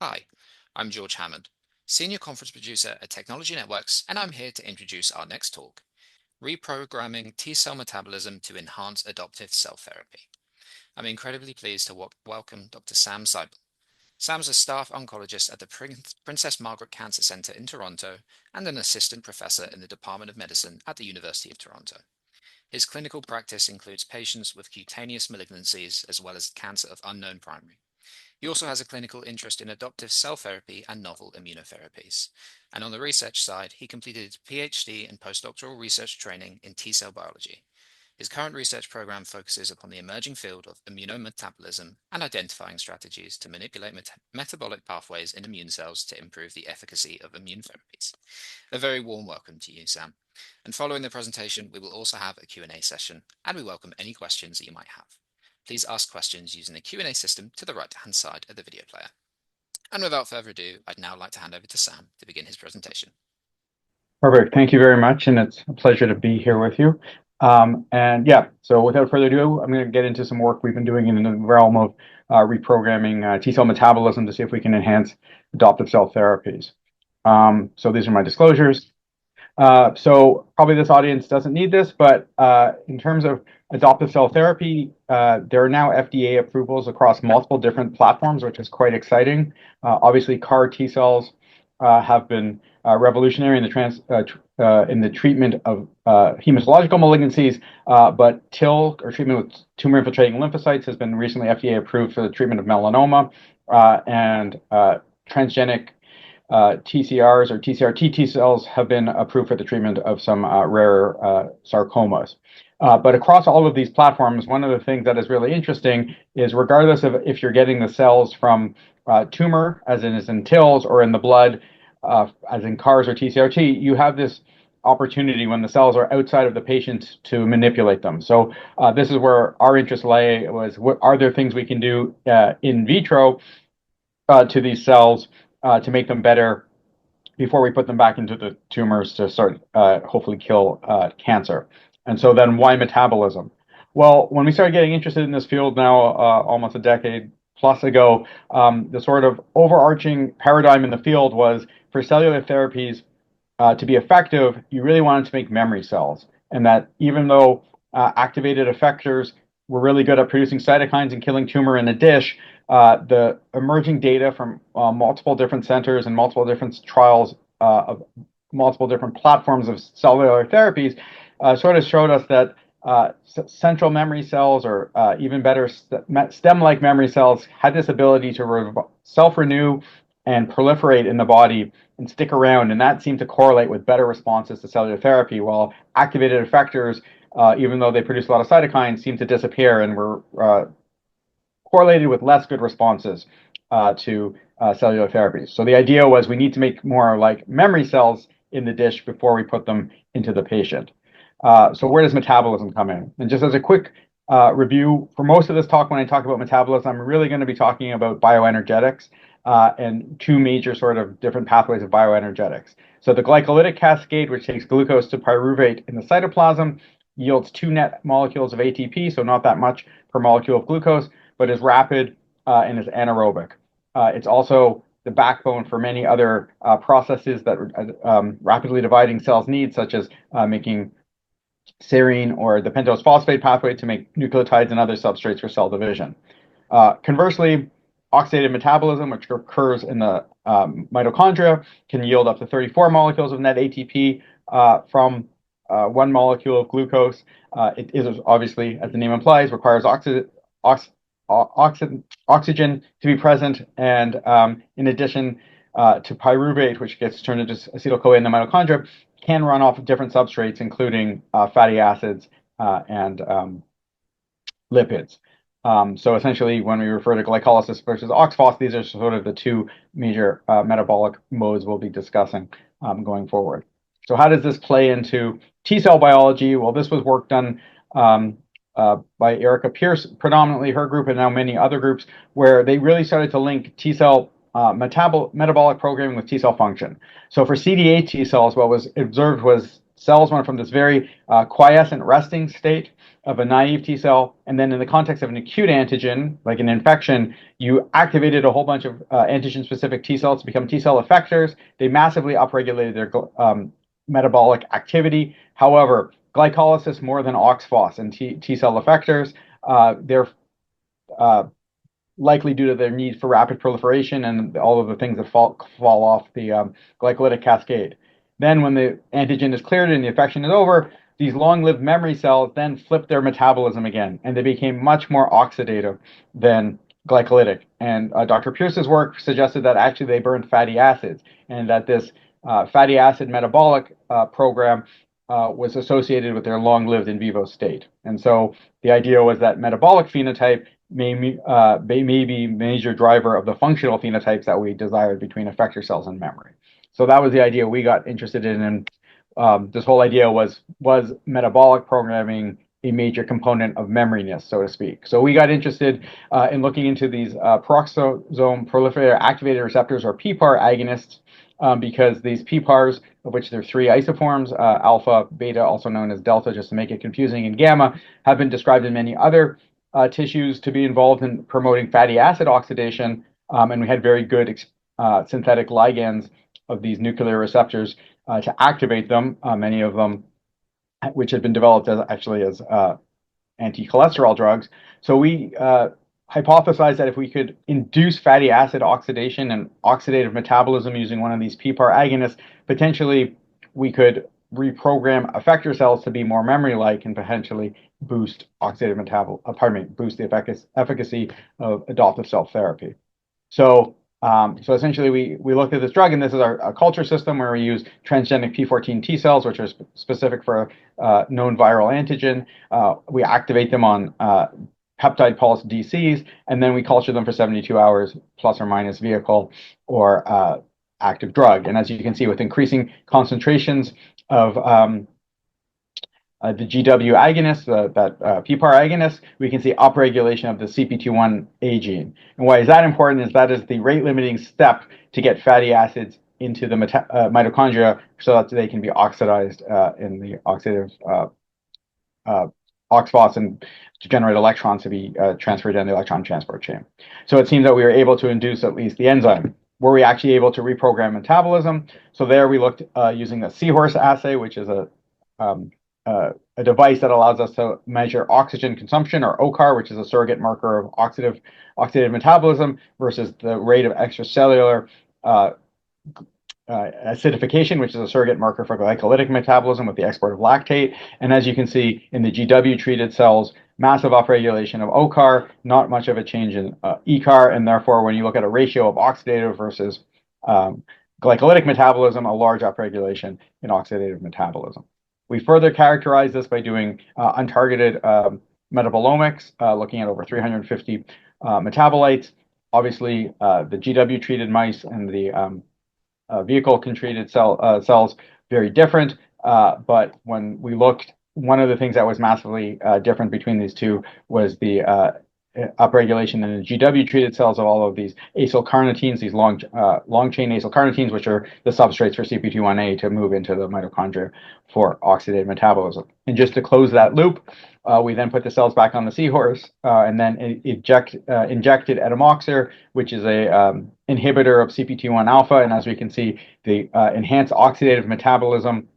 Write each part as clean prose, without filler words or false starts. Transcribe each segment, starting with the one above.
Hi, I'm George Hammond, Senior Conference Producer at Technology Networks, and I'm here to introduce our next talk, Reprogramming T-Cell Metabolism to Enhance Adoptive Cell Therapy. I'm incredibly pleased to welcome Dr. Sam Saibil. Sam's a staff oncologist at the Princess Margaret Cancer Centre in Toronto and an assistant professor in the Department of Medicine at the University of Toronto. His clinical practice includes patients with cutaneous malignancies as well as cancer of unknown primary. He also has a clinical interest in adoptive cell therapy and novel immunotherapies. And on the research side, he completed a PhD and postdoctoral research training in T-cell biology. His current research program focuses upon the emerging field of immunometabolism and identifying strategies to manipulate metabolic pathways in immune cells to improve the efficacy of immune therapies. A very warm welcome to you, Sam. And following the presentation, we will also have a Q&A session, and we welcome any questions that you might have. Please ask questions using the Q&A system to the right-hand side of the video player. And without further ado, I'd now like to hand over to Sam to begin his presentation. Perfect. Thank you very much, and it's a pleasure to be here with you. So without further ado, I'm going to get into some work we've been doing in the realm of reprogramming T-cell metabolism to see if we can enhance adoptive cell therapies. So these are my disclosures. So probably this audience doesn't need this, but in terms of adoptive cell therapy, there are now FDA approvals across multiple different platforms, which is quite exciting. Obviously, CAR T cells have been revolutionary in the treatment of hematological malignancies, but TIL, or treatment with tumor-infiltrating lymphocytes, has been recently FDA approved for the treatment of melanoma, and transgenic TCRs or TCR-T T cells have been approved for the treatment of some rare sarcomas. But across all of these platforms, one of the things that is really interesting is regardless of if you're getting the cells from tumor, as in TILs, or in the blood, as in CARs or TCR-T, you have this opportunity when the cells are outside of the patient to manipulate them. So this is where our interest lay, was what are there things we can do in vitro to these cells to make them better before we put them back into the tumors to start hopefully kill cancer. And so then why metabolism? Well, when we started getting interested in this field now almost a decade plus ago, the sort of overarching paradigm in the field was for cellular therapies to be effective, you really wanted to make memory cells. And that even though activated effectors were really good at producing cytokines and killing tumor in a dish, the emerging data from multiple different centers and multiple different trials of multiple different platforms of cellular therapies sort of showed us that central memory cells, or even better, stem-like memory cells, had this ability to self-renew and proliferate in the body and stick around, and that seemed to correlate with better responses to cellular therapy, while activated effectors, even though they produce a lot of cytokines, seem to disappear and were correlated with less good responses to cellular therapies. So the idea was we need to make more like memory cells in the dish before we put them into the patient. So where does metabolism come in? And just as a quick review, for most of this talk, when I talk about metabolism, I'm really going to be talking about bioenergetics and two major sort of different pathways of bioenergetics. So the glycolytic cascade, which takes glucose to pyruvate in the cytoplasm, yields 2 net molecules of ATP, so not that much per molecule of glucose, but is rapid and is anaerobic. It's also the backbone for many other processes that rapidly dividing cells need, such as making serine or the pentose phosphate pathway to make nucleotides and other substrates for cell division. Conversely, oxidative metabolism, which occurs in the mitochondria, can yield up to 34 molecules of net ATP from 1 molecule of glucose. It is obviously, as the name implies, requires oxygen to be present, and in addition to pyruvate, which gets turned into acetyl-CoA in the mitochondria, can run off of different substrates, including fatty acids and lipids. So essentially, when we refer to glycolysis versus OXPHOS, these are sort of the two major metabolic modes we'll be discussing going forward. So how does this play into T-cell biology? Well, this was work done by Erica Pierce, predominantly her group, and now many other groups, where they really started to link T-cell metabolic programming with T-cell function. So for CD8 T cells, what was observed was cells went from this very quiescent resting state of a naive T cell, and then in the context of an acute antigen, like an infection, you activated a whole bunch of antigen-specific T cells to become T cell effectors. They massively upregulated their metabolic activity. However, glycolysis more than OXPHOS and T cell effectors, they're uh, likely due to their need for rapid proliferation and all of the things that fall off the glycolytic cascade. Then when the antigen is cleared and the infection is over, these long-lived memory cells then flip their metabolism again, and they became much more oxidative than glycolytic. And Dr. Pierce's work suggested that actually they burned fatty acids, and that this fatty acid metabolic program was associated with their long-lived in vivo state. And so the idea was that metabolic phenotype may be a major driver of the functional phenotypes that we desired between effector cells and memory. So that was the idea we got interested in. And this whole idea was metabolic programming a major component of memoryness, so to speak. So we got interested in looking into these peroxisome proliferator activated receptors, or PPAR agonists, because these PPARs, of which there are three isoforms, alpha, beta, also known as delta, just to make it confusing, and gamma, have been described in many other tissues to be involved in promoting fatty acid oxidation, and we had very good synthetic ligands of these nuclear receptors to activate them, many of them which had been developed as anti-cholesterol drugs. So we hypothesized that if we could induce fatty acid oxidation and oxidative metabolism using one of these PPAR agonists, potentially we could reprogram effector cells to be more memory-like and potentially boost boost the efficacy of adoptive cell therapy. So essentially, we looked at this drug, and this is our culture system where we use transgenic P14 T cells, which are specific for a known viral antigen. We activate them on peptide pulse DCs, and then we culture them for 72 hours, plus or minus vehicle or active drug. And as you can see, with increasing concentrations of the GW agonist, that PPAR agonist, we can see upregulation of the CP21A gene. And why is that important is that is the rate-limiting step to get fatty acids into the mitochondria so that they can be oxidized in the oxidative OXPHOS and to generate electrons to be transferred down the electron transport chain. So it seems that we were able to induce at least the enzyme. Were we actually able to reprogram metabolism? So there we looked using a seahorse assay, which is a device that allows us to measure oxygen consumption, or OCAR, which is a surrogate marker of oxidative metabolism, versus the rate of extracellular acidification, which is a surrogate marker for glycolytic metabolism with the export of lactate. And as you can see in the GW-treated cells, massive upregulation of OCAR, not much of a change in ECAR, and therefore when you look at a ratio of oxidative versus glycolytic metabolism, a large upregulation in oxidative metabolism. We further characterize this by doing untargeted metabolomics, looking at over 350 metabolites. Obviously, the GW-treated mice and the vehicle-treated cells, very different. But when we looked, one of the things that was massively different between these two was the upregulation in the GW-treated cells of all of these acylcarnitines, these long-chain acylcarnitines, which are the substrates for CP21A to move into the mitochondria for oxidative metabolism. And just to close that loop, we then put the cells back on the seahorse and then injected etamoxir, which is a inhibitor of CP21 alpha. And as we can see, the enhanced oxidative metabolism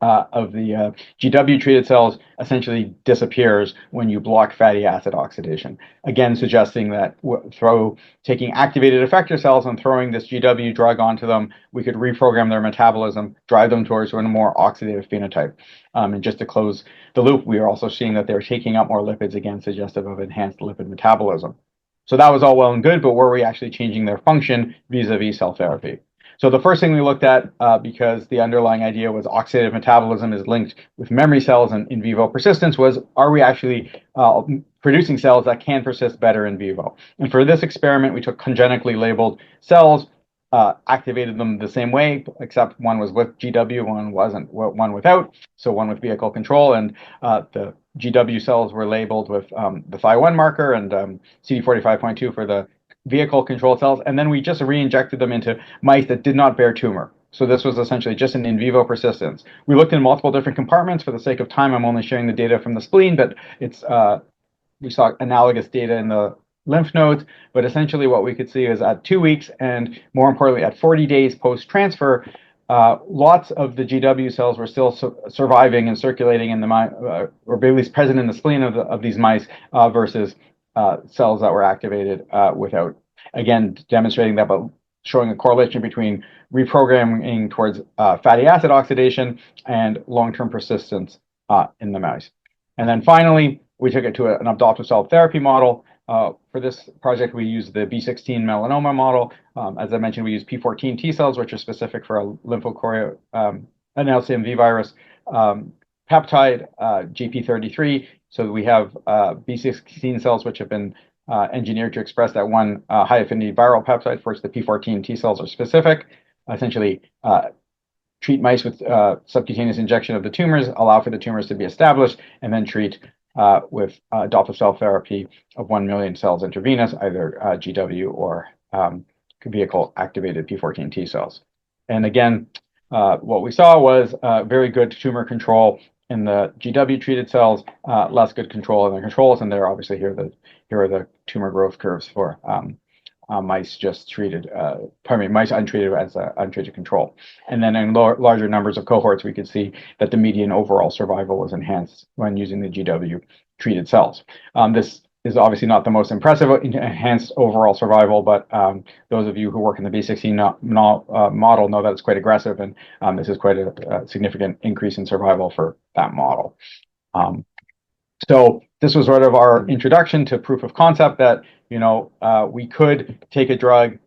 of the GW-treated cells essentially disappears when you block fatty acid oxidation. Again, suggesting that taking activated effector cells and throwing this GW drug onto them, we could reprogram their metabolism, drive them towards a more oxidative phenotype. And just to close the loop, we are also seeing that they're taking up more lipids, again, suggestive of enhanced lipid metabolism. So that was all well and good, but were we actually changing their function vis-a-vis cell therapy? So the first thing we looked at, because the underlying idea was oxidative metabolism is linked with memory cells and in vivo persistence, was are we actually producing cells that can persist better in vivo? And for this experiment, we took congenically labeled cells, activated them the same way, except one was with GW, one wasn't, one without, so one with vehicle control, and the GW cells were labeled with the Phi1 marker and CD45.2 for the vehicle control cells, and then we just re-injected them into mice that did not bear tumor. So this was essentially just an in vivo persistence. We looked in multiple different compartments. For the sake of time, I'm only sharing the data from the spleen, but it's we saw analogous data in the lymph nodes. But essentially what we could see is at 2 weeks and more importantly at 40 days post-transfer, lots of the GW cells were still surviving and circulating in the mice, or at least present in the spleen of these mice versus cells that were activated without. Again, demonstrating that, but showing a correlation between reprogramming towards fatty acid oxidation and long-term persistence in the mouse. And then finally, we took it to an adoptive cell therapy model. For this project, we used the B16 melanoma model. As I mentioned, we use P14 T cells, which are specific for a lymphochoria, an LCMV virus peptide, GP33. So we have B16 cells, which have been engineered to express that one high affinity viral peptide for which the P14 T cells are specific. Essentially, treat mice with subcutaneous injection of the tumors, allow for the tumors to be established, and then treat with adoptive cell therapy of 1 million cells intravenous, either GW or vehicle activated P14 T cells. And again, what we saw was very good tumor control in the GW treated cells, less good control in the controls, and there obviously here are the tumor growth curves for mice just treated, mice untreated as untreated control. And then in larger numbers of cohorts, we could see that the median overall survival was enhanced when using the GW treated cells. This is obviously not the most impressive enhanced overall survival, but those of you who work in the B16 model know that it's quite aggressive, and this is quite a significant increase in survival for that model. So this was sort of our introduction to proof of concept that we could take a drug,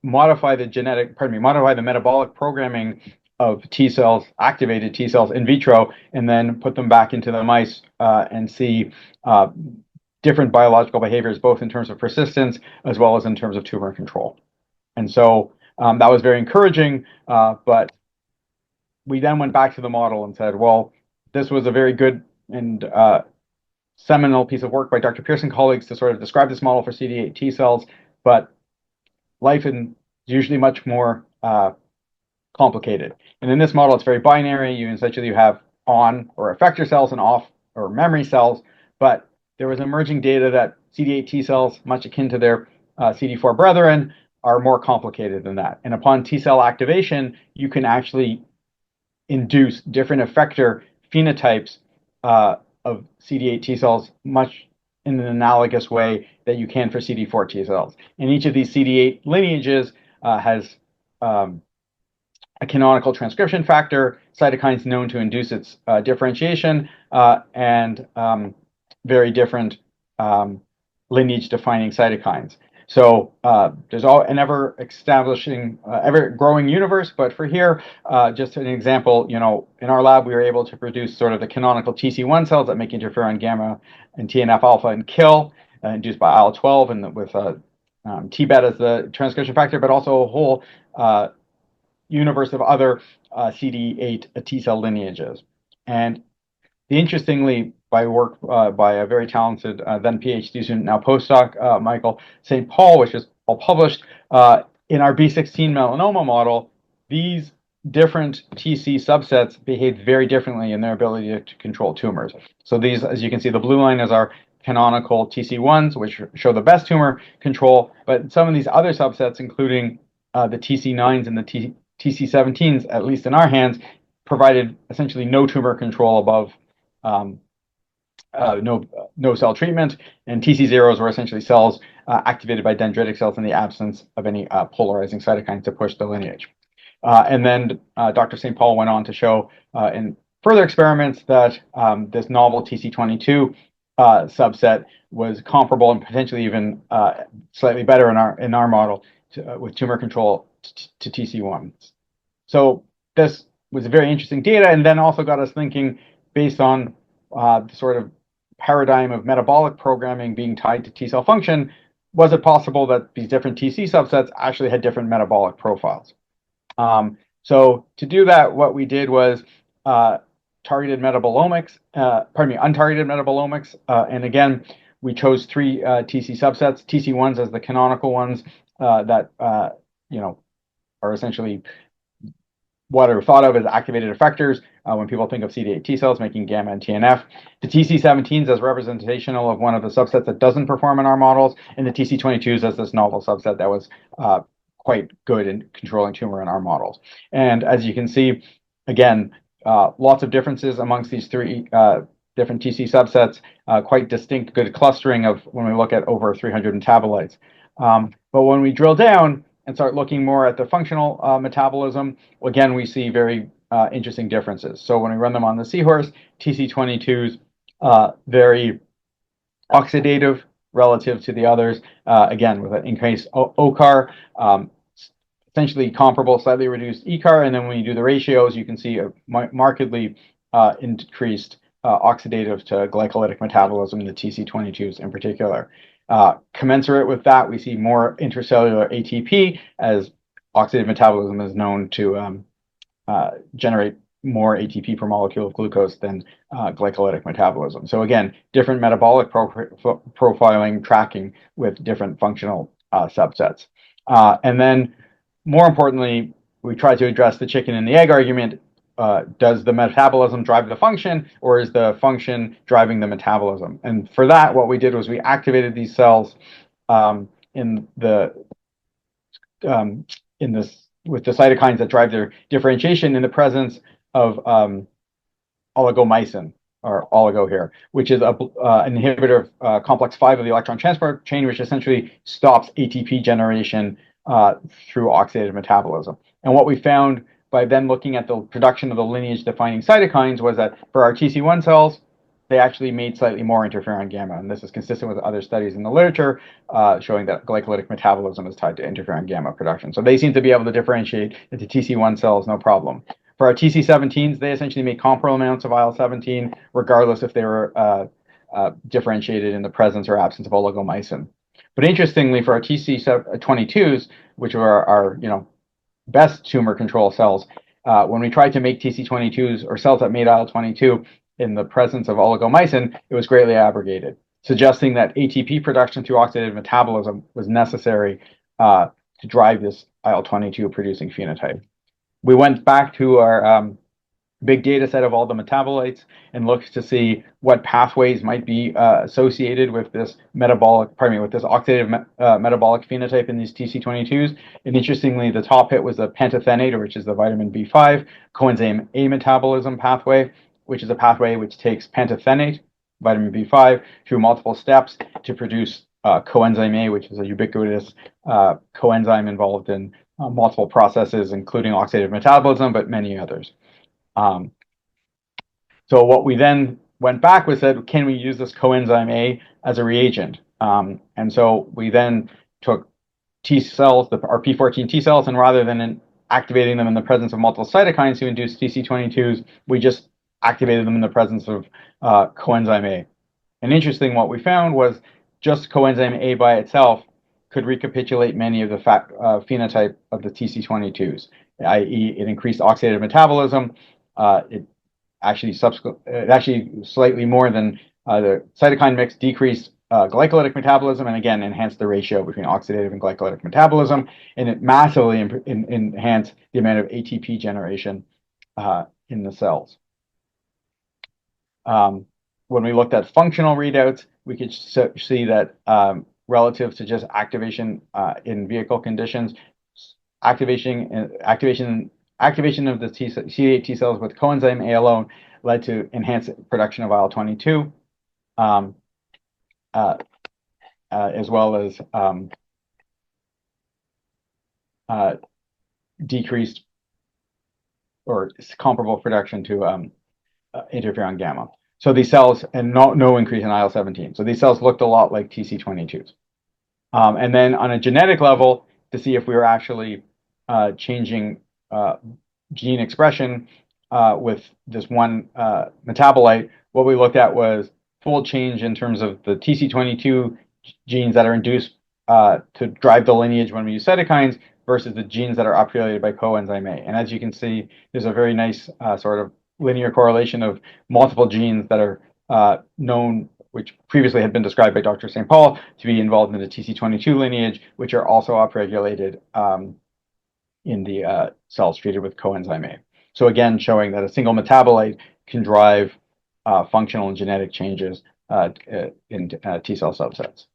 modify the metabolic programming of T cells, activated T cells in vitro, and then put them back into the mice and see different biological behaviors, both in terms of persistence as well as in terms of tumor control. And so that was very encouraging, but we then went back to the model and said, well, this was a very good and seminal piece of work by Dr. Pearson colleagues to sort of describe this model for CD8 T cells, but life is usually much more complicated. And in this model, it's very binary. You essentially have on or effector cells and off or memory cells, but there was emerging data that CD8 T cells, much akin to their CD4 brethren, are more complicated than that. And upon T cell activation, you can actually induce different effector phenotypes of CD8 T cells much in an analogous way that you can for CD4 T cells. And each of these CD8 lineages has a canonical transcription factor, cytokines known to induce its differentiation, and very different lineage-defining cytokines. So there's an ever-growing universe, but for here, just an example, in our lab, we were able to produce sort of the canonical TC1 cells that make interferon gamma and TNF alpha and kill, induced by IL-12 and with T-beta as the transcription factor, but also a whole universe of other CD8 T cell lineages. And interestingly, by work by a very talented then PhD student, now postdoc, Michael St. Paul, which is all published, in our B16 melanoma model, these different TC subsets behave very differently in their ability to control tumors. So these, as you can see, the blue line is our canonical TC1s, which show the best tumor control, but some of these other subsets, including the TC9s and the TC17s, at least in our hands, provided essentially no tumor control above no cell treatment, and TC0s were essentially cells activated by dendritic cells in the absence of any polarizing cytokines to push the lineage. And then Dr. St. Paul went on to show in further experiments that this novel TC22 subset was comparable and potentially even slightly better in our model with tumor control to TC1. So this was very interesting data, and then also got us thinking, based on the sort of paradigm of metabolic programming being tied to T cell function, was it possible that these different TC subsets actually had different metabolic profiles? So to do that, what we did was untargeted metabolomics, and again, we chose three TC subsets, TC1s as the canonical ones that are essentially what are thought of as activated effectors when people think of CD8 T cells making gamma and TNF. The TC17s as representational of one of the subsets that doesn't perform in our models, and the TC22s as this novel subset that was quite good in controlling tumor in our models. And as you can see, again, lots of differences amongst these three different TC subsets, quite distinct, good clustering of when we look at over 300 metabolites. But when we drill down and start looking more at the functional metabolism, again, we see very interesting differences. So when we run them on the seahorse, TC22s, very oxidative relative to the others, again, with an increased OCAR, essentially comparable, slightly reduced ECAR. And then when you do the ratios, you can see a markedly increased oxidative to glycolytic metabolism in the TC22s in particular. Commensurate with that, we see more intracellular ATP, as oxidative metabolism is known to generate more ATP per molecule of glucose than glycolytic metabolism. So again, different metabolic profiling tracking with different functional subsets. And then more importantly, we try to address the chicken and the egg argument. Does the metabolism drive the function, or is the function driving the metabolism? And for that, what we did was we activated these cells in this with the cytokines that drive their differentiation in the presence of oligomycin, or oligo here, which is an inhibitor of complex 5 of the electron transport chain, which essentially stops ATP generation through oxidative metabolism. And what we found by then looking at the production of the lineage-defining cytokines was that for our TC1 cells, they actually made slightly more interferon gamma. And this is consistent with other studies in the literature showing that glycolytic metabolism is tied to interferon gamma production. So they seem to be able to differentiate into TC1 cells, no problem. For our TC17s, they essentially make comparable amounts of IL-17, regardless if they were differentiated in the presence or absence of oligomycin. But interestingly, for our TC22s, which are our best tumor control cells, when we tried to make TC22s or cells that made IL-22 in the presence of oligomycin, it was greatly abrogated, suggesting that ATP production through oxidative metabolism was necessary to drive this IL-22 producing phenotype. We went back to our big data set of all the metabolites and looked to see what pathways might be associated with this oxidative metabolic phenotype in these TC22s. And interestingly, the top hit was the pantothenate, which is the vitamin B5 coenzyme A metabolism pathway, which is a pathway which takes pantothenate, vitamin B5, through multiple steps to produce coenzyme A, which is a ubiquitous coenzyme involved in multiple processes, including oxidative metabolism, but many others. So what we then went back was said, can we use this coenzyme A as a reagent? And so we then took T cells, our P14 T cells, and rather than activating them in the presence of multiple cytokines to induce TC22s, we just activated them in the presence of coenzyme A. And interesting, what we found was just coenzyme A by itself could recapitulate many of the phenotype of the TC22s, i.e. it increased oxidative metabolism. It actually slightly more than the cytokine mix decreased glycolytic metabolism, and again enhanced the ratio between oxidative and glycolytic metabolism, and it massively enhanced the amount of ATP generation in the cells. When we looked at functional readouts, we could see that relative to just activation in vehicle conditions, activation of the CD8 T cells with coenzyme A alone led to enhanced production of IL-22, as well as decreased or comparable production to interferon gamma. So these cells, and no increase in IL-17. So these cells looked a lot like TC22s. And then on a genetic level, to see if we were actually changing gene expression with this one metabolite, what we looked at was full change in terms of the TC22 genes that are induced to drive the lineage when we use cytokines versus the genes that are upregulated by coenzyme A. And as you can see, there's a very nice sort of linear correlation of multiple genes that are known, which previously had been described by Dr. St. Paul to be involved in the TC22 lineage, which are also upregulated in the cells treated with coenzyme A. So again, showing that a single metabolite can drive functional and genetic changes in T cell subsets.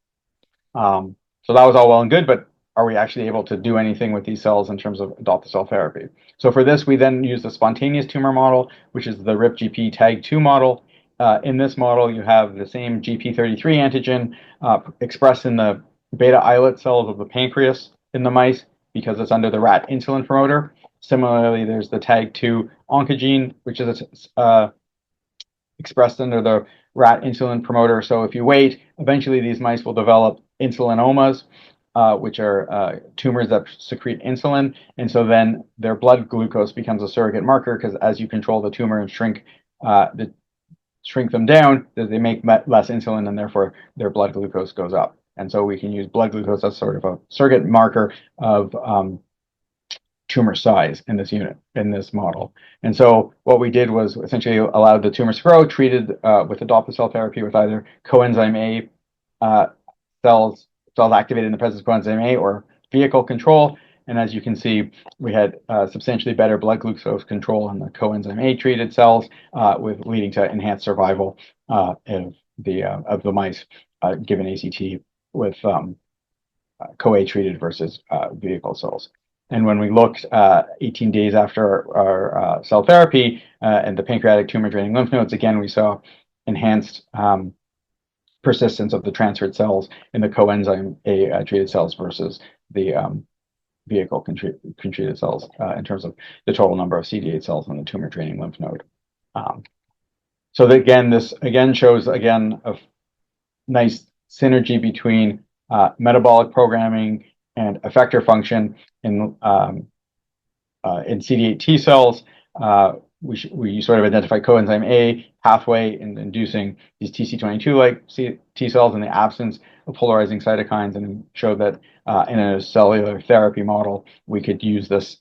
So that was all well and good, but are we actually able to do anything with these cells in terms of adoptive cell therapy? So for this, we then use the spontaneous tumor model, which is the RIP-GP tag2 model. In this model, you have the same GP33 antigen expressed in the beta islet cells of the pancreas in the mice because it's under the rat insulin promoter. Similarly, there's the tag2 oncogene, which is expressed under the rat insulin promoter. So if you wait, eventually these mice will develop insulinomas, which are tumors that secrete insulin. And so then their blood glucose becomes a surrogate marker because as you control the tumor and shrink them down, they make less insulin and therefore their blood glucose goes up. And so we can use blood glucose as sort of a surrogate marker of tumor size in this unit, in this model. And so what we did was essentially allowed the tumors to grow, treated with adoptive cell therapy with either coenzyme A cells activated in the presence of coenzyme A or vehicle control. And as you can see, we had substantially better blood glucose control in the coenzyme A treated cells, with leading to enhanced survival of the mice given ACT with CoA treated versus vehicle cells. And when we looked 18 days after our cell therapy and the pancreatic tumor draining lymph nodes, again, we saw enhanced persistence of the transferred cells in the coenzyme A treated cells versus the vehicle treated cells in terms of the total number of CD8 cells in the tumor draining lymph node. So that, again, this again shows a nice synergy between metabolic programming and effector function in CD8 T cells. We sort of identify coenzyme A pathway in inducing these TC22-like T cells in the absence of polarizing cytokines, and showed that in a cellular therapy model, we could use this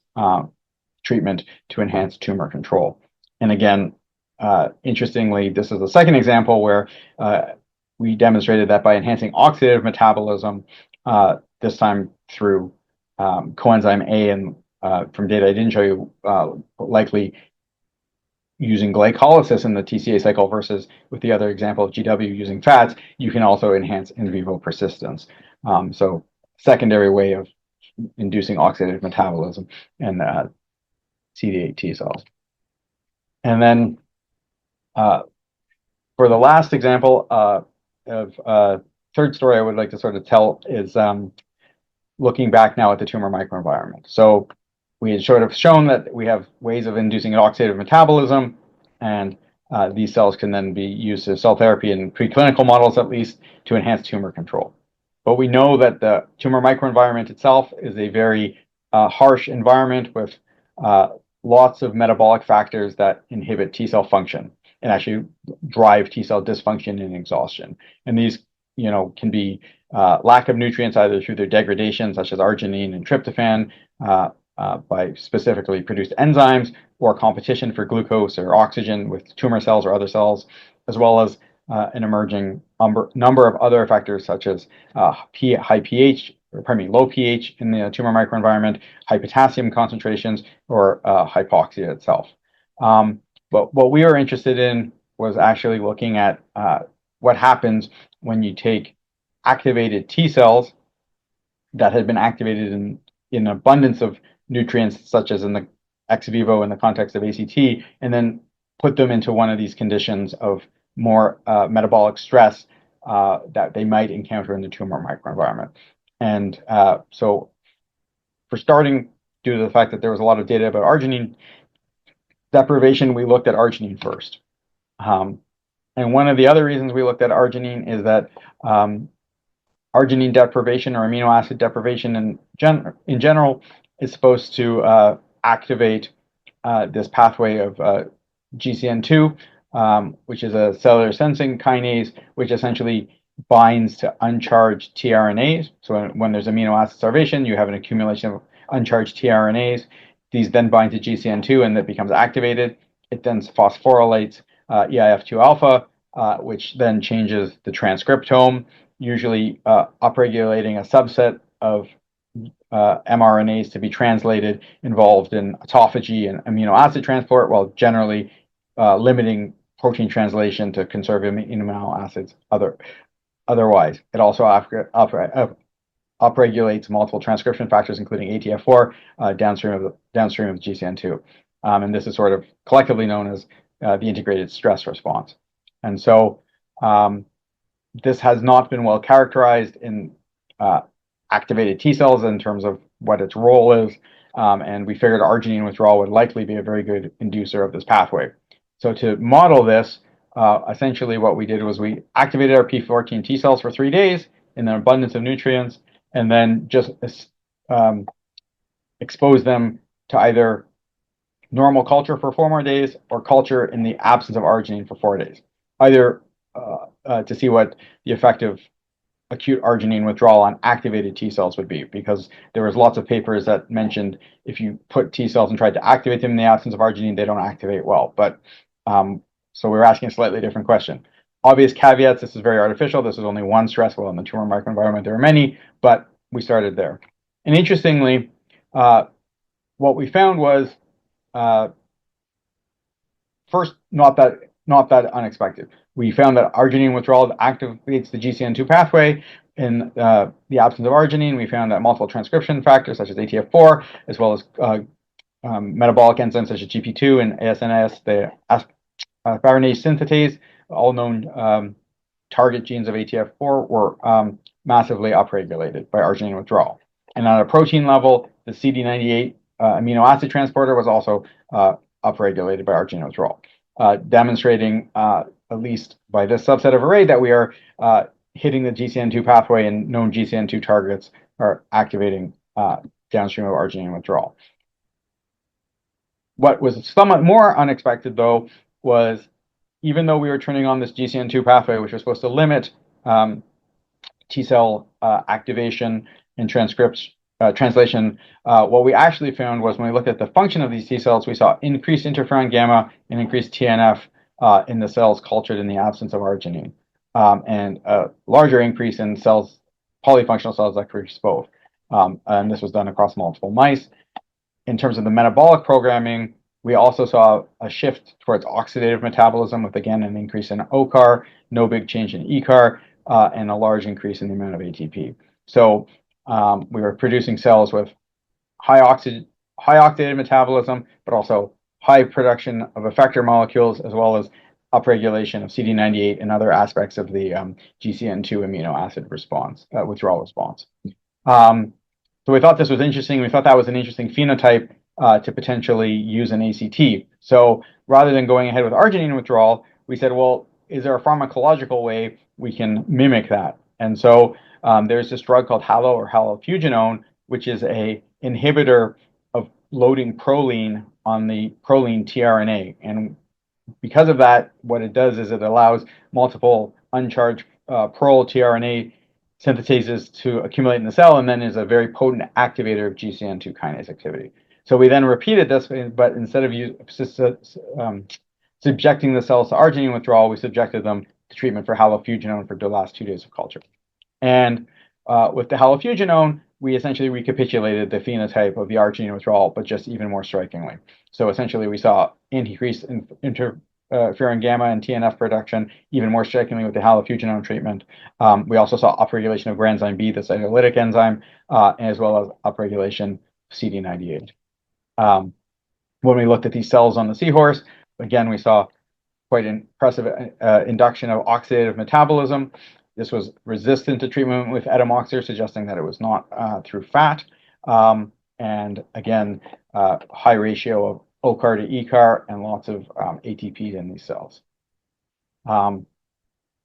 treatment to enhance tumor control. And again, interestingly, this is the second example where we demonstrated that by enhancing oxidative metabolism, this time through coenzyme A, and from data I didn't show you, likely using glycolysis in the TCA cycle versus with the other example of GW using fats, you can also enhance in vivo persistence. So secondary way of inducing oxidative metabolism in CD8 T cells. And then for the last example of third story I would like to sort of tell is looking back now at the tumor microenvironment. So we had sort of shown that we have ways of inducing oxidative metabolism, and these cells can then be used as cell therapy in preclinical models, at least, to enhance tumor control. But we know that the tumor microenvironment itself is a very harsh environment with lots of metabolic factors that inhibit T cell function and actually drive T cell dysfunction and exhaustion. And these, can be lack of nutrients either through their degradation, such as arginine and tryptophan, by specifically produced enzymes, or competition for glucose or oxygen with tumor cells or other cells, as well as an emerging number of other factors such as high pH, low pH in the tumor microenvironment, high potassium concentrations, or hypoxia itself. But what we were interested in was actually looking at what happens when you take activated T cells that had been activated in abundance of nutrients, such as in the ex vivo in the context of ACT, and then put them into one of these conditions of more metabolic stress that they might encounter in the tumor microenvironment. And so for starting, due to the fact that there was a lot of data about arginine deprivation, we looked at arginine first. And one of the other reasons we looked at arginine is that arginine deprivation or amino acid deprivation in general is supposed to activate this pathway of GCN2, which is a cellular sensing kinase, which essentially binds to uncharged tRNAs. So when there's amino acid starvation, you have an accumulation of uncharged tRNAs. These then bind to GCN2 and that becomes activated. It then phosphorylates EIF2 alpha, which then changes the transcriptome, usually upregulating a subset of mRNAs to be translated involved in autophagy and amino acid transport, while generally limiting protein translation to conserve amino acids otherwise. It also upregulates multiple transcription factors, including ATF4, downstream of GCN2. And this is sort of collectively known as the integrated stress response. And so this has not been well characterized in activated T cells in terms of what its role is. And we figured arginine withdrawal would likely be a very good inducer of this pathway. So to model this, essentially what we did was we activated our P14 T cells for 3 days in an abundance of nutrients, and then just expose them to either normal culture for 4 more days or culture in the absence of arginine for 4 days, either to see what the effect of acute arginine withdrawal on activated T cells would be, because there was lots of papers that mentioned if you put T cells and tried to activate them in the absence of arginine, they don't activate well. But so we were asking a slightly different question. Obvious caveats, this is very artificial. This is only one stress well in the tumor microenvironment. There are many, but we started there. And interestingly, what we found was first, not that unexpected. We found that arginine withdrawal activates the GCN2 pathway. In the absence of arginine, we found that multiple transcription factors such as ATF4, as well as metabolic enzymes such as GP2 and ASNAS, the asparaginase synthetase, all known target genes of ATF4, were massively upregulated by arginine withdrawal. And on a protein level, the CD98 amino acid transporter was also upregulated by arginine withdrawal, demonstrating, at least by this subset of array, that we are hitting the GCN2 pathway, and known GCN2 targets are activating downstream of arginine withdrawal. What was somewhat more unexpected, though, was even though we were turning on this GCN2 pathway, which was supposed to limit T cell activation and translation, what we actually found was when we looked at the function of these T cells, we saw increased interferon gamma and increased TNF in the cells cultured in the absence of arginine, and a larger increase in cells, polyfunctional cells that produce both. And this was done across multiple mice. In terms of the metabolic programming, we also saw a shift towards oxidative metabolism with, again, an increase in OCAR, no big change in ECAR, and a large increase in the amount of ATP. So we were producing cells with high oxidative metabolism, but also high production of effector molecules, as well as upregulation of CD98 and other aspects of the GCN2 amino acid response, withdrawal response. So we thought this was interesting. We thought that was an interesting phenotype to potentially use an ACT. So rather than going ahead with arginine withdrawal, we said, well, is there a pharmacological way we can mimic that? And so there's this drug called halofuginone, which is a inhibitor of loading proline on the proline tRNA. And because of that, what it does is it allows multiple uncharged prolyl tRNA synthetases to accumulate in the cell, and then is a very potent activator of GCN2 kinase activity. So we then repeated this, but instead of subjecting the cells to arginine withdrawal, we subjected them to treatment for halofuginone for the last 2 days of culture. And with the halofuginone, we essentially recapitulated the phenotype of the arginine withdrawal, but just even more strikingly. So essentially, we saw increased interferon gamma and TNF production, even more strikingly with the halofuginone treatment. We also saw upregulation of granzyme B, the cytolytic enzyme, as well as upregulation of CD98. When we looked at these cells on the seahorse, again, we saw quite impressive induction of oxidative metabolism. This was resistant to treatment with etomoxer, suggesting that it was not through fat. And again, high ratio of OCAR to ECAR and lots of ATP in these cells.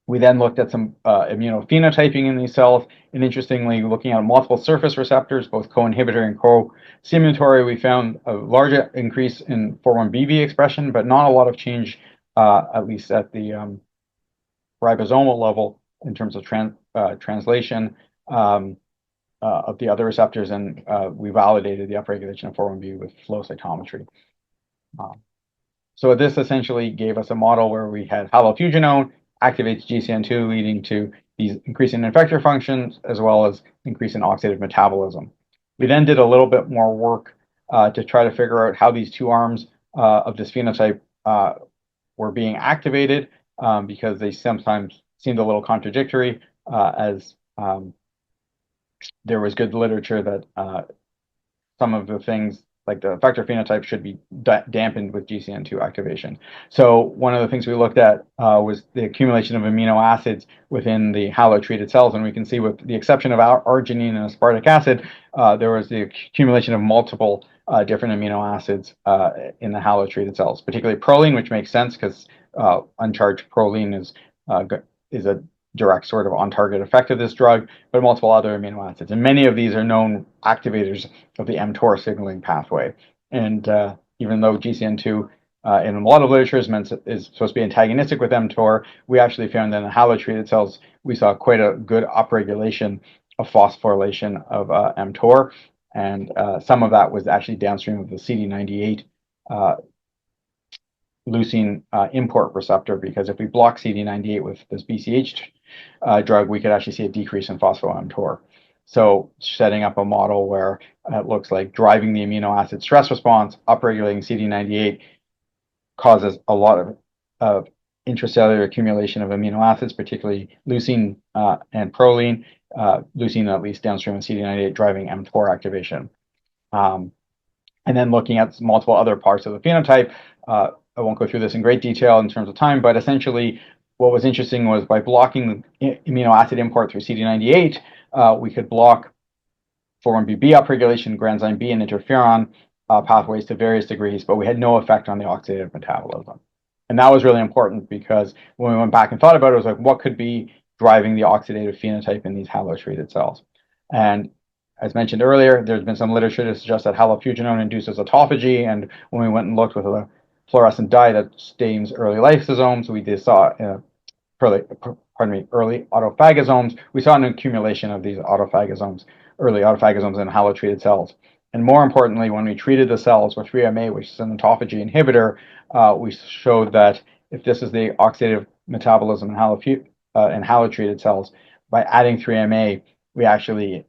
We then looked at some immunophenotyping in these cells, and interestingly, looking at multiple surface receptors, both co-inhibitor and co-stimulatory, we found a larger increase in 4-1BB expression, but not a lot of change, at least at the ribosomal level, in terms of translation of the other receptors, and we validated the upregulation of 4-1BB with flow cytometry. So this essentially gave us a model where we had halofuginone activates GCN2, leading to these increase in effector functions, as well as increase in oxidative metabolism. We then did a little bit more work to try to figure out how these two arms of this phenotype were being activated because they sometimes seemed a little contradictory as there was good literature that some of the things like the effector phenotype should be dampened with GCN2 activation. So one of the things we looked at was the accumulation of amino acids within the halo-treated cells, and we can see with the exception of arginine and aspartic acid, there was the accumulation of multiple different amino acids in the halo-treated cells, particularly proline, which makes sense because uncharged proline is a direct sort of on-target effect of this drug, but multiple other amino acids. And many of these are known activators of the mTOR signaling pathway. And even though GCN2 in a lot of literature is supposed to be antagonistic with mTOR, we actually found that in the halo-treated cells, we saw quite a good upregulation of phosphorylation of mTOR. And some of that was actually downstream of the CD98 leucine import receptor, because if we block CD98 with this BCH drug, we could actually see a decrease in phospho-mTOR. So setting up a model where it looks like driving the amino acid stress response, upregulating CD98 causes a lot of intracellular accumulation of amino acids, particularly leucine and proline, leucine at least downstream of CD98 driving mTOR activation. And then looking at multiple other parts of the phenotype, I won't go through this in great detail in terms of time, but essentially what was interesting was by blocking amino acid import through CD98, we could block 4-1BB upregulation, granzyme B, and interferon pathways to various degrees, but we had no effect on the oxidative metabolism. And that was really important because when we went back and thought about it, it was like, what could be driving the oxidative phenotype in these halo-treated cells? And as mentioned earlier, there's been some literature to suggest that halofuginone induces autophagy, and when we went and looked with a fluorescent dye that stains early lysosomes, we just saw early autophagosomes. We saw an accumulation of these early autophagosomes in halo-treated cells. And more importantly, when we treated the cells with 3-MA, which is an autophagy inhibitor, we showed that if this is the oxidative metabolism in halo-treated cells, by adding 3-MA, we actually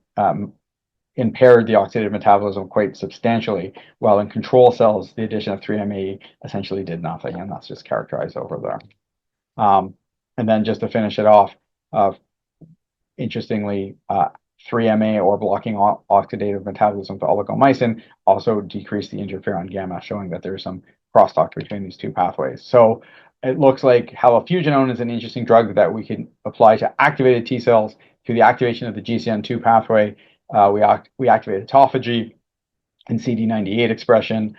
impaired the oxidative metabolism quite substantially, while in control cells, the addition of 3-MA essentially did nothing, and that's just characterized over there. And then just to finish it off, interestingly, 3-MA or blocking oxidative metabolism to oligomycin also decreased the interferon gamma, showing that there's some crosstalk between these two pathways. So it looks like halofuginone is an interesting drug that we can apply to activated T cells through the activation of the GCN2 pathway. We activate autophagy and CD98 expression.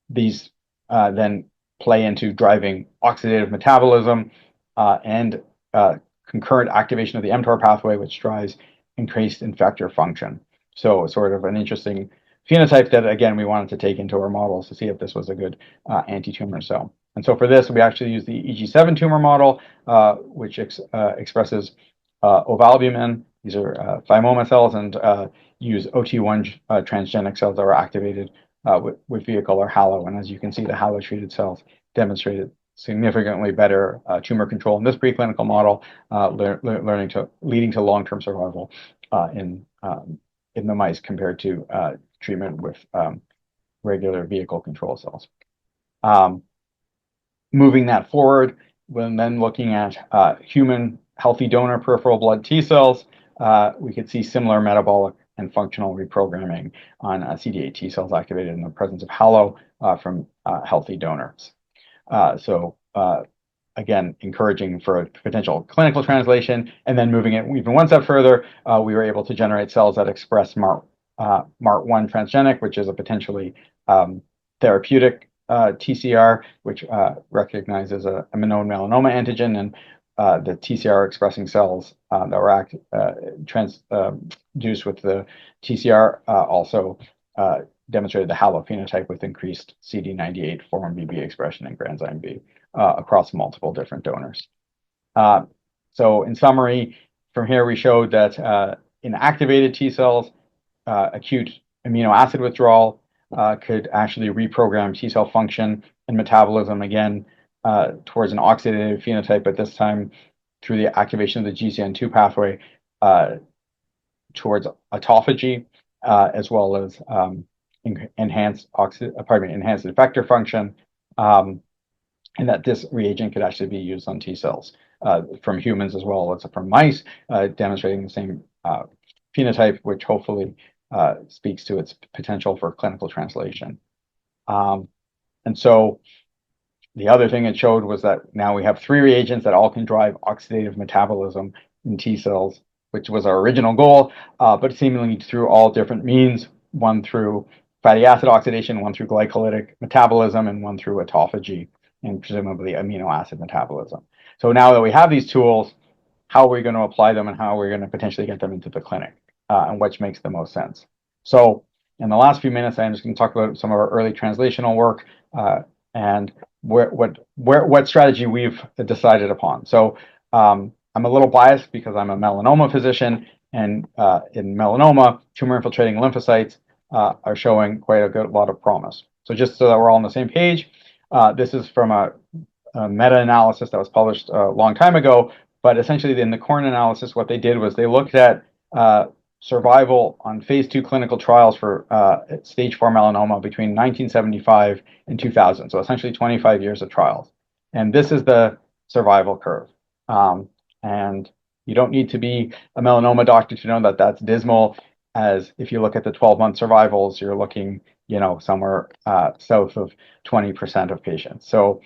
These then play into driving oxidative metabolism and concurrent activation of the mTOR pathway, which drives increased effector function. So sort of an interesting phenotype that, again, we wanted to take into our models to see if this was a good anti-tumor cell. And so for this, we actually use the EG7 tumor model, which expresses ovalbumin. These are thymoma cells, and use OT1 transgenic cells that were activated with vehicle or halo. And as you can see, the halo-treated cells demonstrated significantly better tumor control in this preclinical model, leading to long-term survival in the mice compared to treatment with regular vehicle control cells. Moving that forward, when then looking at human healthy donor peripheral blood T cells, we could see similar metabolic and functional reprogramming on CD8 T cells activated in the presence of halo from healthy donors. So again, encouraging for a potential clinical translation, and then moving it even one step further, we were able to generate cells that express MART1 transgenic, which is a potentially therapeutic TCR, which recognizes a known melanoma antigen, and the TCR expressing cells that were transduced with the TCR also demonstrated the halo phenotype with increased CD98 4-1BB expression and granzyme B across multiple different donors. So in summary, from here we showed that in activated T cells, acute amino acid withdrawal could actually reprogram T cell function and metabolism again towards an oxidative phenotype, but this time through the activation of the GCN2 pathway towards autophagy. as well as enhanced effector function, um, and that this reagent could actually be used on T cells from humans as well as from mice, demonstrating the same phenotype, which hopefully speaks to its potential for clinical translation. Um, and so the other thing it showed was that now we have three reagents that all can drive oxidative metabolism in T cells, which was our original goal, but seemingly through all different means, one through fatty acid oxidation, one through glycolytic metabolism, and one through autophagy and presumably amino acid metabolism. So now that we have these tools, how are we going to apply them and how are we going to potentially get them into the clinic, and which makes the most sense. So in the last few minutes, I'm just going to talk about some of our early translational work and what strategy we've decided upon. So I'm a little biased because I'm a melanoma physician, and in melanoma, tumor infiltrating lymphocytes are showing quite a lot of promise. So just so that we're all on the same page, this is from a meta-analysis that was published a long time ago, but essentially in the Corn analysis, what they did was they looked at survival on phase 2 clinical trials for stage 4 melanoma between 1975 and 2000, so essentially 25 years of trials. And this is the survival curve. And you don't need to be a melanoma doctor to know that that's dismal, as if you look at the 12-month survivals, you're looking, somewhere south of 20% of patients. So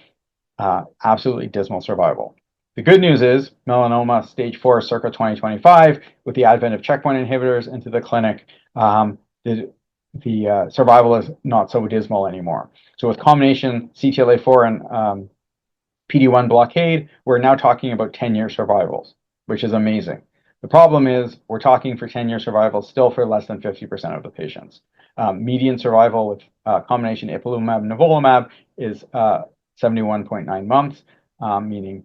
absolutely dismal survival. The good news is melanoma stage 4 circa 2025, with the advent of checkpoint inhibitors into the clinic, the survival is not so dismal anymore. So with combination CTLA-4 and PD-1 blockade, we're now talking about 10-year survivals, which is amazing. The problem is we're talking for 10-year survival still for less than 50% of the patients. Median survival with combination ipilimumab and nivolumab is 71.9 months, meaning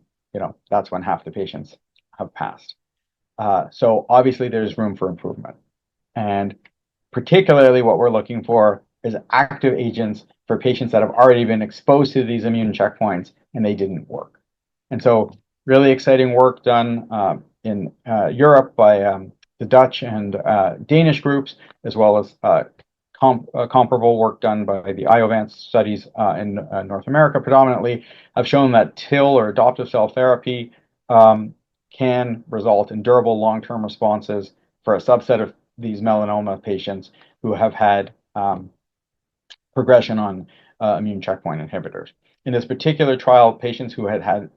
that's when half the patients have passed. So obviously there's room for improvement. And particularly what we're looking for is active agents for patients that have already been exposed to these immune checkpoints and they didn't work. And so really exciting work done in Europe by the Dutch and Danish groups, as well as comparable work done by the Iovance studies in North America predominantly, have shown that TIL or adoptive cell therapy can result in durable long-term responses for a subset of these melanoma patients who have had progression on immune checkpoint inhibitors. In this particular trial, patients who had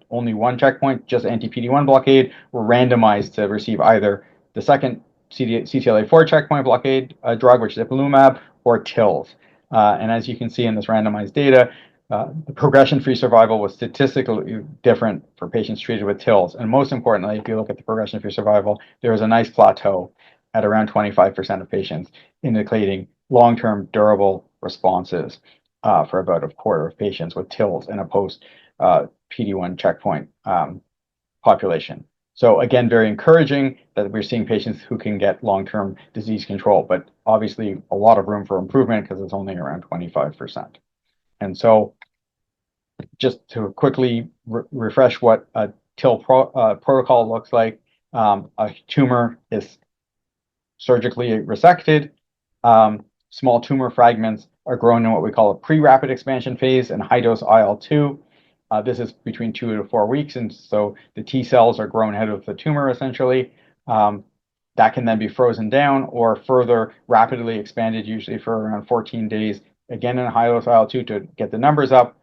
only one checkpoint, just anti-PD-1 blockade, were randomized to receive either the second CTLA-4 checkpoint blockade drug, which is ipilimumab, or TILs. And as you can see in this randomized data, the progression-free survival was statistically different for patients treated with TILs. And most importantly, if you look at the progression-free survival, there was a nice plateau at around 25% of patients, indicating long-term durable responses for about a quarter of patients with TILs in a post PD-1 checkpoint population. So again, very encouraging that we're seeing patients who can get long-term disease control, but obviously a lot of room for improvement because it's only around 25%. And so just to quickly refresh what a TIL protocol looks like, a tumor is surgically resected. Small tumor fragments are grown in what we call a pre-rapid expansion phase and high-dose IL-2. This is between 2 to 4 weeks, and so the T cells are grown out of the tumor essentially. That can then be frozen down or further rapidly expanded, usually for around 14 days, again in a high-dose IL-2 to get the numbers up,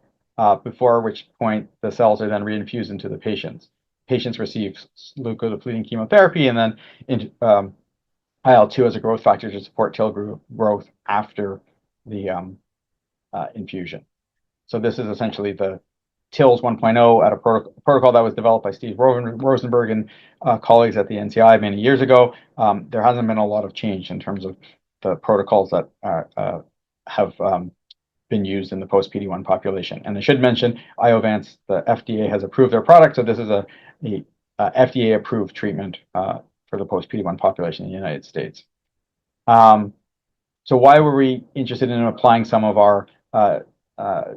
before which point the cells are then reinfused into the patients. Patients receive leukodepleting chemotherapy and then IL-2 as a growth factor to support TIL growth after the infusion. So this is essentially the TILs 1.0 at a protocol that was developed by Steve Rosenberg and colleagues at the NCI many years ago. There hasn't been a lot of change in terms of the protocols that have been used in the post-PD-1 population. And I should mention, Iovance, the FDA has approved their product, so this is a FDA-approved treatment for the post-PD-1 population in the United States. So why were we interested in applying some of our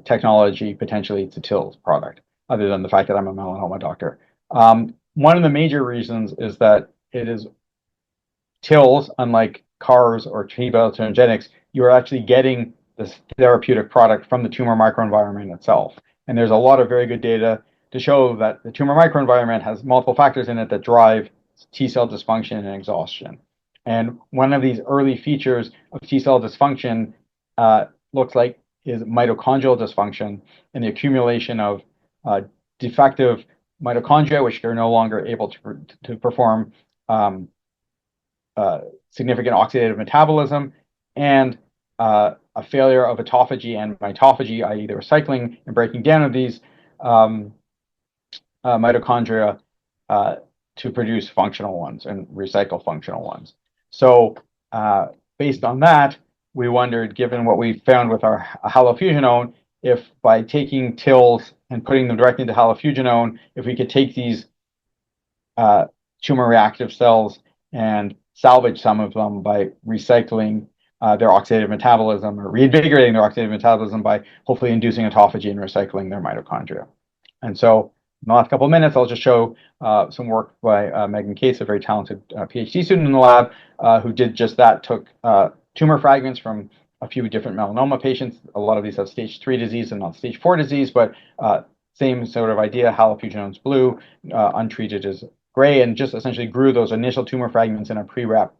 technology potentially to TIL's product, other than the fact that I'm a melanoma doctor? One of the major reasons is that TILs, unlike CARs or T-biogenetics, you are actually getting this therapeutic product from the tumor microenvironment itself. And there's a lot of very good data to show that the tumor microenvironment has multiple factors in it that drive T cell dysfunction and exhaustion. And one of these early features of T cell dysfunction looks like is mitochondrial dysfunction and the accumulation of defective mitochondria, which are no longer able to perform um, significant oxidative metabolism, and a failure of autophagy and mitophagy, i.e., the recycling and breaking down of these um, mitochondria to produce functional ones and recycle functional ones. So based on that, we wondered, given what we found with our halofuginone, if by taking TILs and putting them directly into halofuginone, if we could take these tumor reactive cells and salvage some of them by recycling their oxidative metabolism or reinvigorating their oxidative metabolism by hopefully inducing autophagy and recycling their mitochondria. And so in the last couple of minutes, I'll just show some work by Megan Cates, a very talented PhD student in the lab, who did just that, took tumor fragments from a few different melanoma patients. A lot of these have stage 3 disease and not stage 4 disease, but same sort of idea, halofuginone's blue, untreated is gray, and just essentially grew those initial tumor fragments in a pre-rep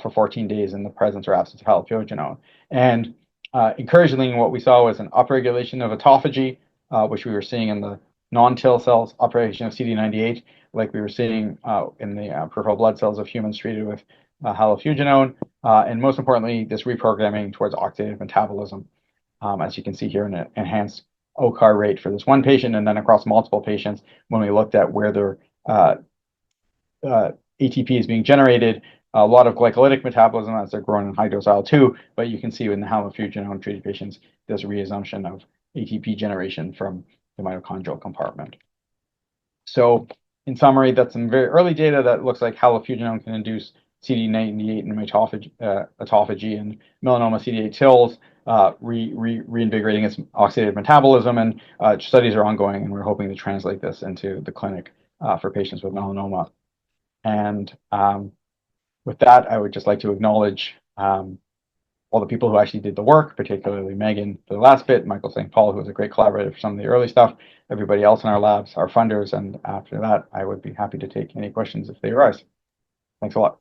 for 14 days in the presence or absence of halofuginone. And encouragingly, what we saw was an upregulation of autophagy, which we were seeing in the non-TIL cells, upregulation of CD98, like we were seeing in the peripheral blood cells of humans treated with halofuginone, and most importantly, this reprogramming towards oxidative metabolism, as you can see here, in an enhanced OCAR rate for this one patient, and then across multiple patients when we looked at where their ATP is being generated, a lot of glycolytic metabolism as they're growing in high-dose IL-2, but you can see in the halofuginone-treated patients, there's a reassumption of ATP generation from the mitochondrial compartment. So in summary, that's some very early data that looks like halofuginone can induce CD98 and autophagy and melanoma CD8 TILs, reinvigorating its oxidative metabolism, and studies are ongoing, and we're hoping to translate this into the clinic for patients with melanoma. And with that, I would just like to acknowledge all the people who actually did the work, particularly Megan for the last bit, Michael St. Paul, who was a great collaborator for some of the early stuff, everybody else in our labs, our funders, and after that, I would be happy to take any questions if they arise. Thanks a lot.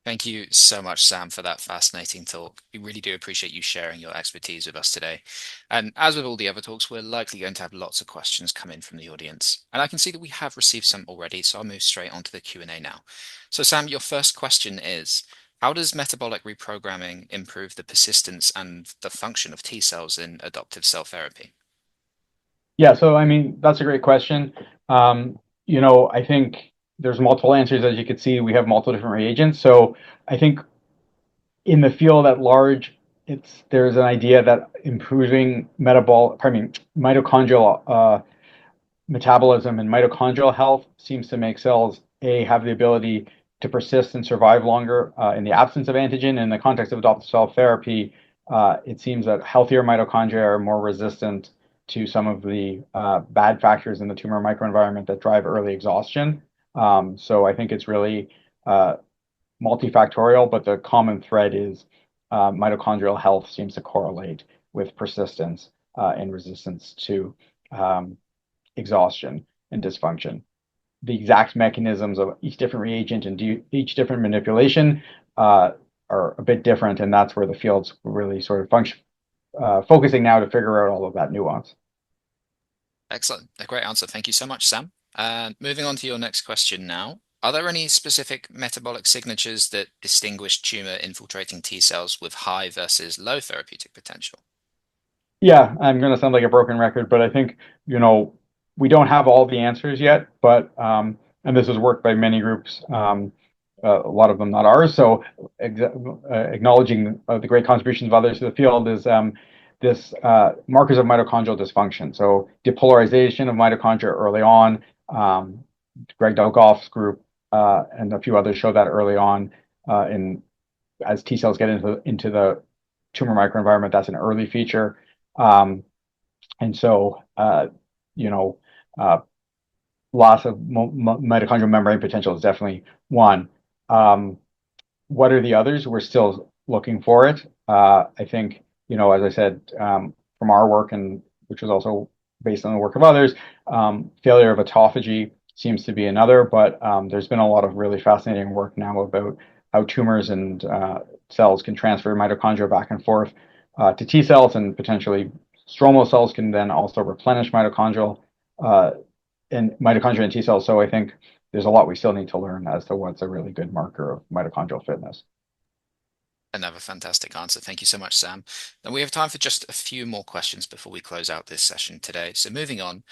Thank you so much, Sam, for that fascinating talk. We really do appreciate you sharing your expertise with us today. And as with all the other talks, we're likely going to have lots of questions come in from the audience. And I can see that we have received some already, so I'll move straight on to the Q&A now. So Sam, your first question is, how does metabolic reprogramming improve the persistence and the function of T cells in adoptive cell therapy? Yeah, so I mean, that's a great question. I think there's multiple answers. As you can see, we have multiple different reagents. So I think in the field at large, there's an idea that improving mitochondrial metabolism and mitochondrial health seems to make cells have the ability to persist and survive longer in the absence of antigen. In the context of adoptive cell therapy, it seems that healthier mitochondria are more resistant to some of the bad factors in the tumor microenvironment that drive early exhaustion. So I think it's really multifactorial, but the common thread is mitochondrial health seems to correlate with persistence and resistance to exhaustion and dysfunction. The exact mechanisms of each different reagent and each different manipulation are a bit different, and that's where the field's really sort of focusing now to figure out all of that nuance. Excellent. A great answer. Thank you so much, Sam. And moving on to your next question now. Are there any specific metabolic signatures that distinguish tumor infiltrating T cells with high versus low therapeutic potential? Yeah, I'm going to sound like a broken record, but I think, we don't have all the answers yet, but, and this is work by many groups, a lot of them not ours. So acknowledging the great contributions of others to the field is this markers of mitochondrial dysfunction. So depolarization of mitochondria early on, Greg Dolgoff's group and a few others show that early on as T cells get into the tumor microenvironment. That's an early feature. And so, loss of mitochondrial membrane potential is definitely one. what are the others? We're still looking for it. I think, as I said, from our work and which was also based on the work of others, failure of autophagy seems to be another, but there's been a lot of really fascinating work now about how tumors and cells can transfer mitochondria back and forth to T cells, and potentially stromal cells can then also replenish uh, mitochondria and T cells. So I think there's a lot we still need to learn as to what's a really good marker of mitochondrial fitness. Another fantastic answer. Thank you so much, Sam. And we have time for just a few more questions before we close out this session today. So moving on,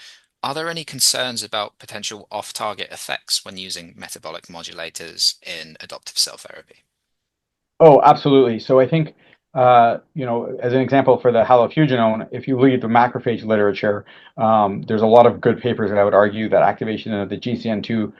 are there any concerns about potential off-target effects when using metabolic modulators in adoptive cell therapy? Oh, absolutely. So I think, as an example for the halofuginone, if you read the macrophage literature, there's a lot of good papers that I would argue that activation of the GCN2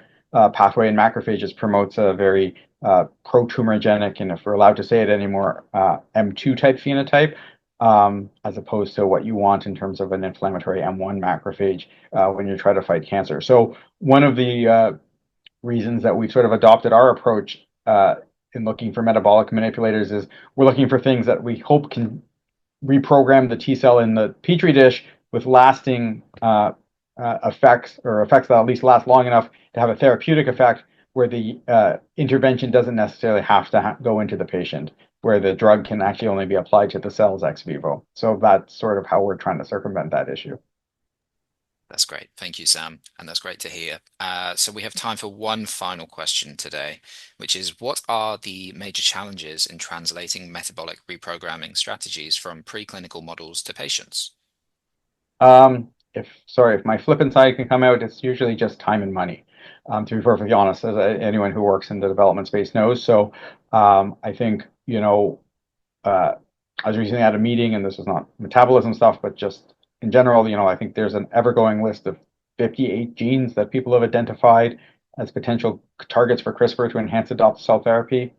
pathway in macrophages promotes a very pro-tumorigenic, and if we're allowed to say it anymore, M2 type phenotype, as opposed to what you want in terms of an inflammatory M1 macrophage when you try to fight cancer. So one of the reasons that we've sort of adopted our approach in looking for metabolic manipulators is we're looking for things that we hope can reprogram the T cell in the petri dish with lasting effects, or effects that at least last long enough to have a therapeutic effect where the intervention doesn't necessarily have to go into the patient, where the drug can actually only be applied to the cells ex vivo. So that's sort of how we're trying to circumvent that issue. That's great. Thank you, Sam. And that's great to hear. So we have time for one final question today, which is what are the major challenges in translating metabolic reprogramming strategies from preclinical models to patients? If my flippant side can come out, it's usually just time and money. To be perfectly honest, as anyone who works in the development space knows. So I think, I was recently at a meeting, and this is not metabolism stuff, but just in general, I think there's an ever-going list of 58 genes that people have identified as potential targets for CRISPR to enhance adoptive cell therapy.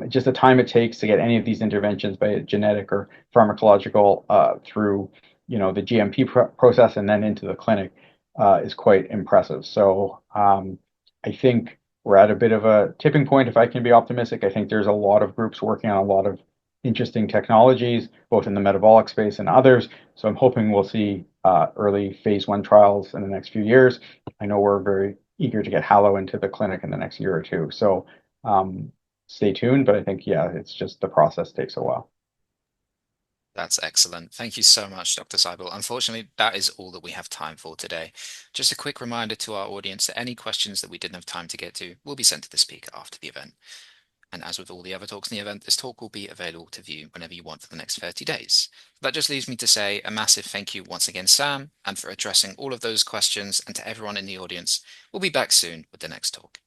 Just the time it takes to get any of these interventions, by genetic or pharmacological, through the GMP process and then into the clinic is quite impressive. So I think we're at a bit of a tipping point. If I can be optimistic, I think there's a lot of groups working on a lot of interesting technologies, both in the metabolic space and others. So I'm hoping we'll see early phase 1 trials in the next few years. I know we're very eager to get Halo into the clinic in the next year or two. So stay tuned. But I think, yeah, it's just the process takes a while. That's excellent. Thank you so much, Dr. Saibil. Unfortunately, that is all that we have time for today. Just a quick reminder to our audience that any questions that we didn't have time to get to will be sent to the speaker after the event. And as with all the other talks in the event, this talk will be available to view whenever you want for the next 30 days. That just leaves me to say a massive thank you once again, Sam, and for addressing all of those questions, and to everyone in the audience. We'll be back soon with the next talk.